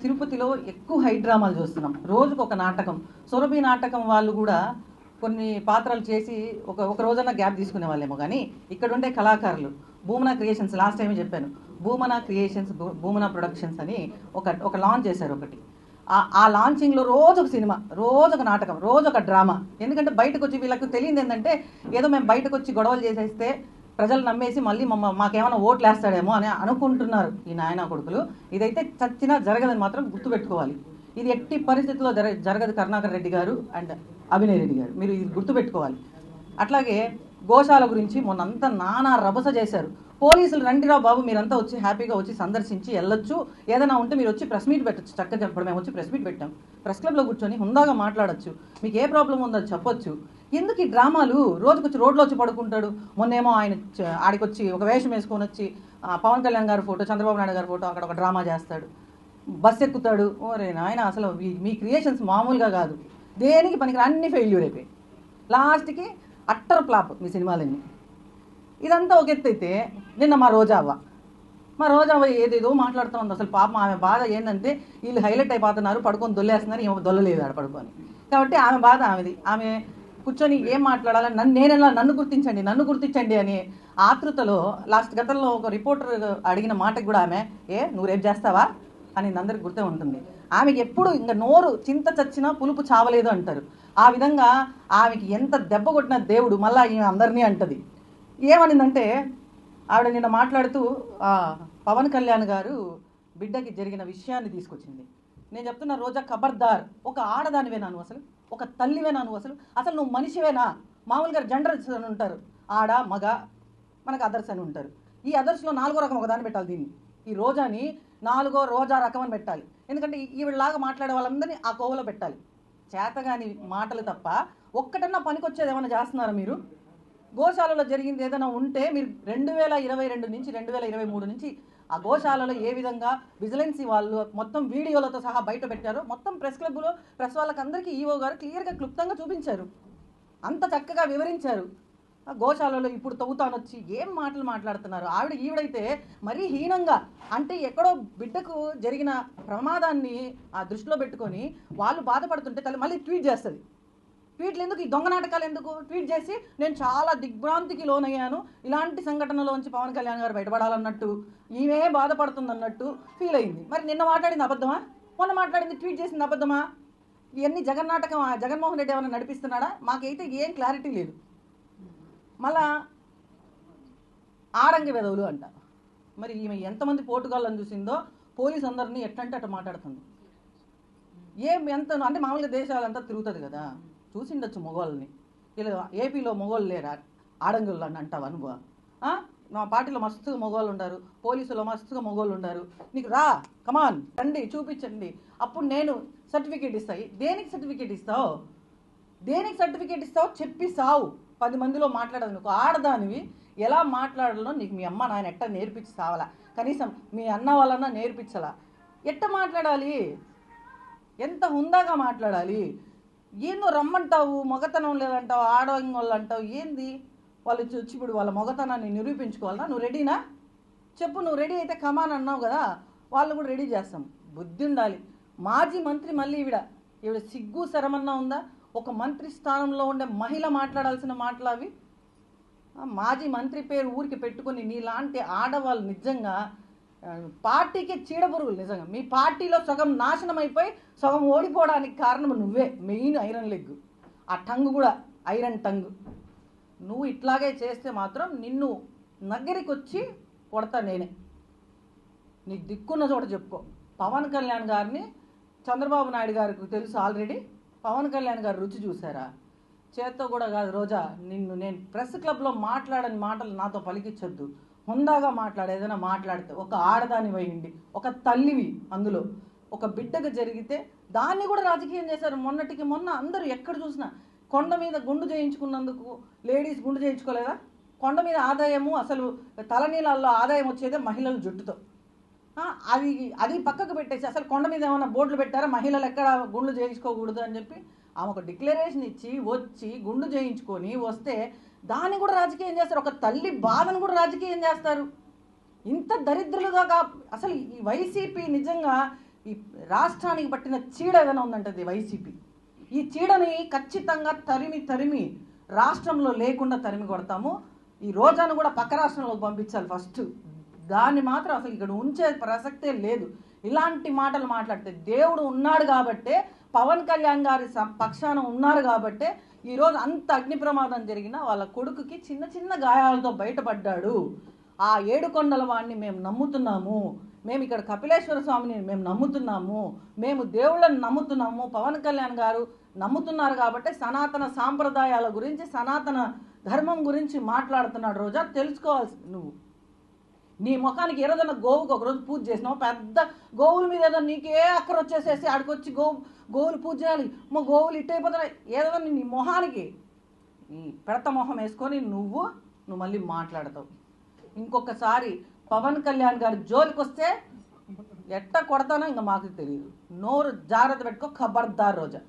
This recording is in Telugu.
తిరుపతిలో ఎక్కువ హై డ్రామాలు చూస్తున్నాం. రోజుకు ఒక నాటకం. సురభి నాటకం వాళ్ళు కూడా కొన్ని పాత్రలు చేసి ఒక రోజన్నా గ్యాప్ తీసుకునే వాళ్ళేమో. కానీ ఇక్కడ ఉండే కళాకారులు భూమన క్రియేషన్స్, లాస్ట్ టైమే చెప్పాను, భూమన క్రియేషన్స్, భూమన ప్రొడక్షన్స్ అని ఒక లాంచ్ చేశారు ఒకటి. ఆ లాంచింగ్లో రోజు ఒక సినిమా, రోజు ఒక నాటకం, రోజు ఒక డ్రామా. ఎందుకంటే బయటకు వచ్చి వీళ్ళకి తెలియదు ఏంటంటే ఏదో మేము బయటకు వచ్చి గొడవలు చేసేస్తే ప్రజలు నమ్మేసి మళ్ళీ మాకేమైనా ఓట్లు వేస్తాడేమో అని అనుకుంటున్నారు ఈ నాయన కొడుకులు. ఇదైతే చచ్చినా జరగదని మాత్రం గుర్తుపెట్టుకోవాలి. ఇది ఎట్టి పరిస్థితుల్లో జరగదు. కరుణాకర్ రెడ్డి గారు అండ్ అభినయ్ రెడ్డి గారు, మీరు ఇది గుర్తుపెట్టుకోవాలి. అట్లాగే గోశాల గురించి మొన్నంతా నానా రభస చేశారు. పోలీసులు రండిరా బాబు, మీరంతా వచ్చి హ్యాపీగా వచ్చి సందర్శించి వెళ్ళొచ్చు, ఏదైనా ఉంటే మీరు వచ్చి ప్రెస్ మీట్ పెట్టచ్చు. చక్కగా చెప్పడం, మేము వచ్చి ప్రెస్ మీట్ పెట్టాం, ప్రెస్ క్లబ్లో కూర్చొని హుందాగా మాట్లాడచ్చు, మీకు ఏ ప్రాబ్లం ఉందో చెప్పొచ్చు. ఎందుకు ఈ డ్రామాలు? రోజుకొచ్చి రోడ్లో వచ్చి పడుకుంటాడు. మొన్నేమో ఆయన ఆడికొచ్చి ఒక వేషం వేసుకొని వచ్చి పవన్ కళ్యాణ్ గారి ఫోటో, చంద్రబాబు నాయుడు గారి ఫోటో అక్కడ ఒక డ్రామా చేస్తాడు, బస్ ఎక్కుతాడు. ఓరే నాయన, అసలు మీ క్రియేషన్స్ మామూలుగా కాదు. దేనికి పనికి అన్ని ఫెయిల్యూర్ అయిపోయి లాస్ట్కి అట్టర్ ఫ్లాప్ మీ సినిమాలన్నీ. ఇదంతా ఒక ఎత్తు అయితే, నిన్న మా రోజావ్వ ఏదేదో మాట్లాడుతూ ఉంది. అసలు పాపం ఆమె బాధ ఏంటంటే వీళ్ళు హైలైట్ అయిపోతున్నారు, పడుకొని దొల్లేస్తున్నారు, ఏమో దొల్లలేదు ఆడ పడుకొని. కాబట్టి ఆమె బాధ ఆమెది. ఆమె కూర్చొని ఏం మాట్లాడాలని నన్ను గుర్తించండి అని ఆతృతలో గతంలో ఒక రిపోర్టర్ అడిగిన మాటకు కూడా ఆమె నువ్వు రేపు చేస్తావా అని అందరికి గుర్తే ఉంటుంది. ఆమెకి ఎప్పుడు ఇంకా నోరు చింత చచ్చినా పులుపు చావలేదు అంటారు. ఆ విధంగా ఆమెకి ఎంత దెబ్బ కొట్టిన దేవుడు మళ్ళీ ఈమె అందరినీ అంటది. ఏమనిందంటే ఆవిడ నిన్న మాట్లాడుతూ పవన్ కళ్యాణ్ గారు బిడ్డకి జరిగిన విషయాన్ని తీసుకొచ్చింది. నేను చెప్తున్నా, రోజా ఖబర్దార్, ఒక ఆడదానివేనా నువ్వు? అసలు ఒక తల్లివేనా నువ్వు? అసలు నువ్వు మనిషివేనా? మామూలుగా జెండర్స్ అని ఉంటారు, ఆడ మగ, మనకు అదర్స్ అని ఉంటారు. ఈ అదర్స్లో 4వ రకం ఒకదాన్ని పెట్టాలి. దీన్ని ఈ రోజాని 4వ రోజా రకం అని పెట్టాలి. ఎందుకంటే ఈవిడలాగా మాట్లాడే వాళ్ళందరినీ ఆ కోవలో పెట్టాలి. చేతగాని మాటలు తప్ప ఒక్కటన్నా పనికొచ్చేది ఏమైనా చేస్తున్నారా మీరు? గోశాలలో జరిగింది ఏదైనా ఉంటే మీరు 2022 నుంచి 2023 నుంచి ఆ గోశాలలో ఏ విధంగా విజిలెన్సీ వాళ్ళు మొత్తం వీడియోలతో సహా బయట పెట్టారో మొత్తం ప్రెస్ క్లబ్లో ప్రెస్ వాళ్ళకి అందరికీ ఈవో గారు క్లియర్గా క్లుప్తంగా చూపించారు, అంత చక్కగా వివరించారు. గోశాలలో ఇప్పుడు తవ్వుతానొచ్చి ఏం మాటలు మాట్లాడుతున్నారు. ఈవిడైతే మరీ హీనంగా, అంటే ఎక్కడో బిడ్డకు జరిగిన ప్రమాదాన్ని ఆ దృష్టిలో పెట్టుకొని వాళ్ళు బాధపడుతుంటే తల్లి మళ్ళీ ట్వీట్ చేస్తుంది. ట్వీట్లు ఎందుకు? ఈ దొంగ నాటకాలు ఎందుకు? ట్వీట్ చేసి నేను చాలా దిగ్భ్రాంతికి లోనయ్యాను, ఇలాంటి సంఘటనలోంచి పవన్ కళ్యాణ్ గారు బయటపడాలన్నట్టు, ఈమె బాధపడుతుందన్నట్టు ఫీల్ అయింది. మరి నిన్న మాట్లాడింది అబద్ధమా? మొన్న మాట్లాడింది, ట్వీట్ చేసింది అబద్ధమా? ఇవన్నీ జగన్నాటకం. జగన్మోహన్ రెడ్డి ఏమైనా నడిపిస్తున్నాడా? మాకైతే ఏం క్లారిటీ లేదు. మళ్ళా ఆడంగి వెధవులు అంట. మరి ఈమె ఎంతమంది పోటుగాళ్ళని చూసిందో పోలీసు అందరినీ ఎట్లంటే అట్లా మాట్లాడుతుంది. ఎంత అంటే మామూలుగా దేశాలంతా తిరుగుతుంది కదా, చూసిండొచ్చు మొగోళ్ళని. ఇలా ఏపీలో మొగోళ్ళు లేరా ఆడంగుళ్ళు అని అంటావు అనుభవ? మా పార్టీలో మస్తుగా మొగోళ్ళు ఉన్నారు, పోలీసులో మస్తుగా మొగోళ్ళు ఉన్నారు. నీకు కమాన్ రండి చూపించండి, అప్పుడు నేను సర్టిఫికేట్ ఇస్తాయి. దేనికి సర్టిఫికేట్ ఇస్తావు? చెప్పి సావు. 10 మందిలో మాట్లాడదు. నువ్వు ఆడదానివి, ఎలా మాట్లాడాలో నీకు మీ అమ్మ నాయన ఎట్ట నేర్పించి సావాలా? కనీసం మీ అన్న వాళ్ళన్నా నేర్పించాలా? ఎట్ట మాట్లాడాలి? ఎంత హుందాగా మాట్లాడాలి? ఏందో రమ్మంటావు, మొగతనం లేదంటావు, ఆడవాళ్ళు అంటావు. ఏంది? వాళ్ళు వచ్చి ఇప్పుడు వాళ్ళ మొగతనాన్ని నిరూపించుకోవాలన్నా? నువ్వు రెడీనా? చెప్పు. నువ్వు రెడీ అయితే కమాన్ అన్నావు కదా, వాళ్ళు కూడా రెడీ చేస్తాం. బుద్ధి ఉండాలి. మాజీ మంత్రి మళ్ళీ ఈవిడ సిగ్గు శరమన్నా ఉందా? ఒక మంత్రి స్థానంలో ఉండే మహిళ మాట్లాడాల్సిన మాటలు అవి. మాజీ మంత్రి పేరు ఊరికి పెట్టుకొని నీలాంటి ఆడవాళ్ళు నిజంగా పార్టీకి చీడపురుగులు. నిజంగా మీ పార్టీలో సగం నాశనం అయిపోయి సగం ఓడిపోవడానికి కారణం నువ్వే. మెయిన్ ఐరన్ లెగ్, ఆ టంగ్ కూడా ఐరన్ టంగ్. నువ్వు ఇట్లాగే చేస్తే మాత్రం నిన్ను నగ్గరికి వచ్చి కొడతా నేనే. నీ దిక్కున్న చోట చెప్పుకో. పవన్ కళ్యాణ్ గారిని చంద్రబాబు నాయుడు గారికి తెలుసు ఆల్రెడీ. పవన్ కళ్యాణ్ గారు రుచి చూసారా? చేత్తో కూడా కాదు రోజా, నేను ప్రెస్ క్లబ్లో మాట్లాడని మాటలు నాతో పలికించొద్దు. హుందాగా ఏదైనా మాట్లాడితే ఒక ఆడదాని పోయింది, ఒక తల్లివి, అందులో ఒక బిడ్డకు జరిగితే దాన్ని కూడా రాజకీయం చేశారు. మొన్నటికి మొన్న అందరూ ఎక్కడ చూసినా కొండ మీద గుండు చేయించుకున్నందుకు లేడీస్ గుండు చేయించుకోలేదా? కొండ మీద ఆదాయము, అసలు తలనీళ్ళల్లో ఆదాయం వచ్చేదే మహిళల జుట్టుతో. అది పక్కకు పెట్టేసి అసలు కొండ మీద ఏమైనా బోర్డులు పెట్టారా మహిళలు ఎక్కడ గుండ్లు చేయించుకోకూడదు అని చెప్పి? ఆమె ఒక డిక్లరేషన్ ఇచ్చి వచ్చి గుండు చేయించుకొని వస్తే దాన్ని కూడా రాజకీయం చేస్తారు. ఒక తల్లి బాధను కూడా రాజకీయం చేస్తారు. ఇంత దరిద్రులుగా అసలు ఈ వైసీపీ నిజంగా ఈ రాష్ట్రానికి పట్టిన చీడ ఏదైనా ఉందంటే అది వైసీపీ. ఈ చీడని ఖచ్చితంగా తరిమి రాష్ట్రంలో లేకుండా తరిమి కొడతాము. ఈ రోజాను కూడా పక్క రాష్ట్రంలోకి పంపించాలి ఫస్ట్. దాన్ని మాత్రం అసలు ఇక్కడ ఉంచే ప్రసక్తే లేదు. ఇలాంటి మాటలు మాట్లాడితే దేవుడు ఉన్నాడు కాబట్టే, పవన్ కళ్యాణ్ గారి పక్షాన ఉన్నారు కాబట్టే ఈరోజు అంత అగ్ని ప్రమాదం జరిగినా వాళ్ళ కొడుకుకి చిన్న చిన్న గాయాలతో బయటపడ్డాడు. ఆ ఏడుకొండల వాడిని మేము నమ్ముతున్నాము, మేము ఇక్కడ కపిలేశ్వర స్వామిని మేము నమ్ముతున్నాము, మేము దేవుళ్ళని నమ్ముతున్నాము, పవన్ కళ్యాణ్ గారు నమ్ముతున్నారు కాబట్టి సనాతన సాంప్రదాయాల గురించి, సనాతన ధర్మం గురించి మాట్లాడుతున్నాడు. రోజా తెలుసుకోవాల్సి నువ్వు. నీ ముఖానికి ఏదైనా గోవుకి ఒకరోజు పూజ చేసినావు, పెద్ద గోవుల మీద ఏదో నీకే అక్కర వచ్చేసేసి ఆడికొచ్చి గోవులు పూజ చేయాలి, మా గోవులు ఇట్టయిపోతున్నాయి ఏదో నీ మొహానికి ఈ పెడత మొహం వేసుకొని నువ్వు మళ్ళీ మాట్లాడతావు. ఇంకొకసారి పవన్ కళ్యాణ్ గారి జోలికి వస్తే ఎట్ట కొడతానో ఇంకా మాకు తెలియదు. నోరు జాగ్రత్త పెట్టుకో, ఖబర్దార్ రోజా.